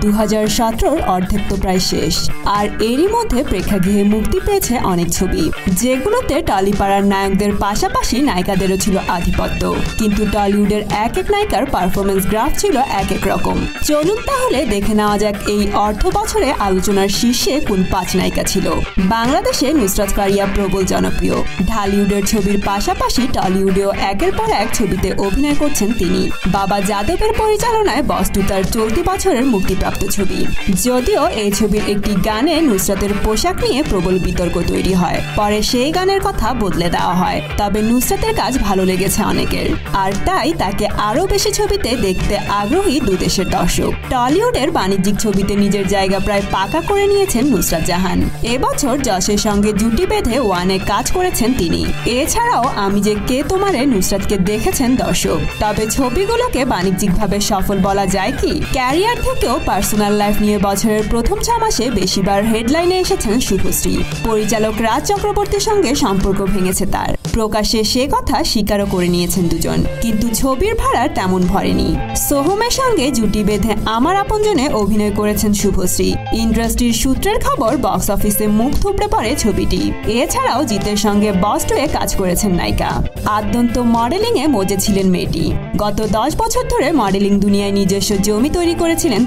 2017 অর্ধেক তো প্রায় শেষ, আর এরই মধ্যে প্রেক্ষাগৃহে মুক্তি পেয়েছে অনেক ছবি, যেগুলোতে টলিপাড়ার নায়কদের পাশাপাশি নায়িকাদেরও ছিল আধিপত্য। কিন্তু টলিউডের এক এক নায়িকার পারফরমেন্স গ্রাফ ছিল এক এক রকম। চলুন তাহলে দেখে নেওয়া যাক এই অর্থ বছরে আলোচনার শীর্ষে কোন 5 নায়িকা ছিল। বাংলাদেশে নুসরাত ফারিয়া প্রবল জনপ্রিয়। ঢালিউডের ছবির পাশাপাশি টলিউডেও একের পর এক ছবিতে অভিনয় করছেন তিনি। বাবা যাদবের পরিচালনায় বস 2 তার চলতি বছরের মুক্তিপ্রাপ্ত ছবি। যদিও এই ছবির একটি গানে নুসরাতের পোশাক নিয়ে প্রবল বিতর্ক তৈরি হয়, পরে সেই গানের কথা বদলে দেওয়া হয়। তবে নুসরাতের কাজ ভালো লেগেছে অনেকের, আর তাই তাকে আরো বেশি ছবিতে দেখতে আগ্রহী দুদেশের দর্শক। টলিউডের বাণিজ্যিক ছবিতে নিজের জায়গা প্রায় পাকা করে নিয়েছেন নুসরাত জাহান। এবছর যশের সঙ্গে জুটি বেঁধে ওয়ানে কাজ করেছেন তিনি। এছাড়াও আমি যে কে তোমারে নুসরাতকে দেখেছেন দর্শক। তবে ছবিগুলোকে বাণিজ্যিকভাবে সফল বলা যায় কি? ক্যারিয়ার থেকেও পার্সোনাল লাইফ নিয়ে বছরের প্রথম 6 মাসে বেশিবার হেডলাইনে এসেছেন শুভশ্রী। পরিচালক রাজ চক্রবর্তীর সঙ্গে সম্পর্ক ভেঙেছে তার, প্রকাশ্যে সে কথা স্বীকারও করে নিয়েছেন দুজন। কিন্তু ছবির ভাড়া তেমন ভরেনি। সোহমের সঙ্গে জুটি বেঁধে আমার আপনজনে অভিনয় করেছেন শুভশ্রী। ইন্ডাস্ট্রির সূত্রের খবর বক্স অফিসে মুখ থুবড়ে পড়ে ছবিটি। এছাড়াও জিতের সঙ্গে বস 2 এ কাজ করেছেন নায়িকা। আদ্যন্ত মডেলিং এ মজে ছিলেন মেয়েটি। গত 10 বছর ধরে মডেলিং দুনিয়ায় নিজস্ব জমি তৈরি করেছিলেন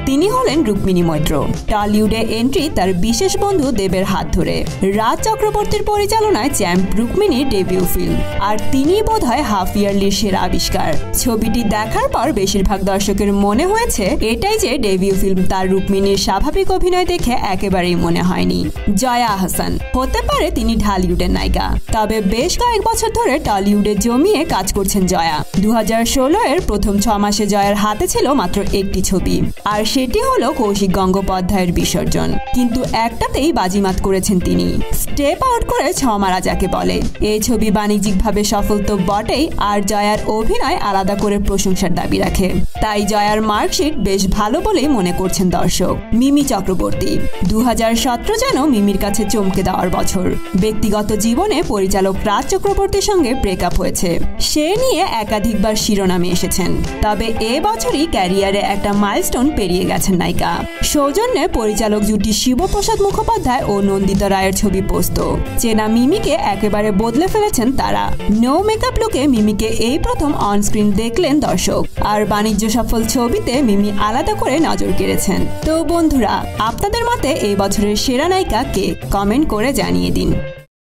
তিনি হলেন রুক্মিণী মৈত্র। টলিউডে এন্ট্রি তার বিশেষ বন্ধু দেবের হাত ধরে। রাজ চক্রবর্তীর পরিচালনায় চ্যাম্প রুক্মিণীর ডেবিউ ফিল্ম, আর তিনি বোধহয় হাফ ইয়ারলির সেরা আবিষ্কার। ছবিটি দেখার পর বেশিরভাগ দর্শকের মনে হয়েছে এটাই যে ডেবিউ ফিল্ম। তার রুক্মিণীর স্বাভাবিক অভিনয় দেখে একেবারেই মনে হয়নি। জয়া আহসান হতে পারে তিনি ঢালিউডের নায়িকা, তবে বেশ কয়েক বছর ধরে টলিউডে জমিয়ে কাজ করছেন জয়া। 2016 এর প্রথম 6 মাসে জয়ার হাতে ছিল মাত্র একটি ছবি, আর সেটি হলো কৌশিক গঙ্গোপাধ্যায়ের বিসর্জন। কিন্তু একটাতেই বাজিমাত করেছেন তিনি। স্টেপ আউট করে 6 মারা যাকে বলে। এই ছবি বাণিজ্যিকভাবে সফল তো বটেই, আর জয়ার অভিনয় আলাদা করে প্রশংসার দাবি রাখে। তাই জয়ার মার্কশিট বেশ ভালো বলেই মনে করছেন দর্শক। মিমি চক্রবর্তী 2017 যেন মিমির কাছে চমকে দেওয়ার বছর। ব্যক্তিগত জীবনে পরিচালক রাজ চক্রবর্তীর সঙ্গে ব্রেকআপ হয়েছে, সে নিয়ে একাধিকবার শিরোনামে এসেছেন। তবে এ বছরই ক্যারিয়ারে একটা মাইলস্টোন পেরিয়ে গেছেন নায়িকা। সৌজন্যে পরিচালক জুটি শিবপ্রসাদ মুখোপাধ্যায় ও নন্দিতা রায়ের ছবি পোস্ত। চেনা মিমিকে একেবারে বদলে ফেলেছেন তারা। নো মেকআপ লুকে মিমিকে এই প্রথম অন স্ক্রিন দেখলেন দর্শক, আর বাণিজ্য সফল ছবিতে মিমি আলাদা করে নজর কেড়েছেন। তো বন্ধুরা, আপনাদের মতে এই বছরের সেরা নায়িকা কে? কমেন্ট করে জানিয়ে দিন।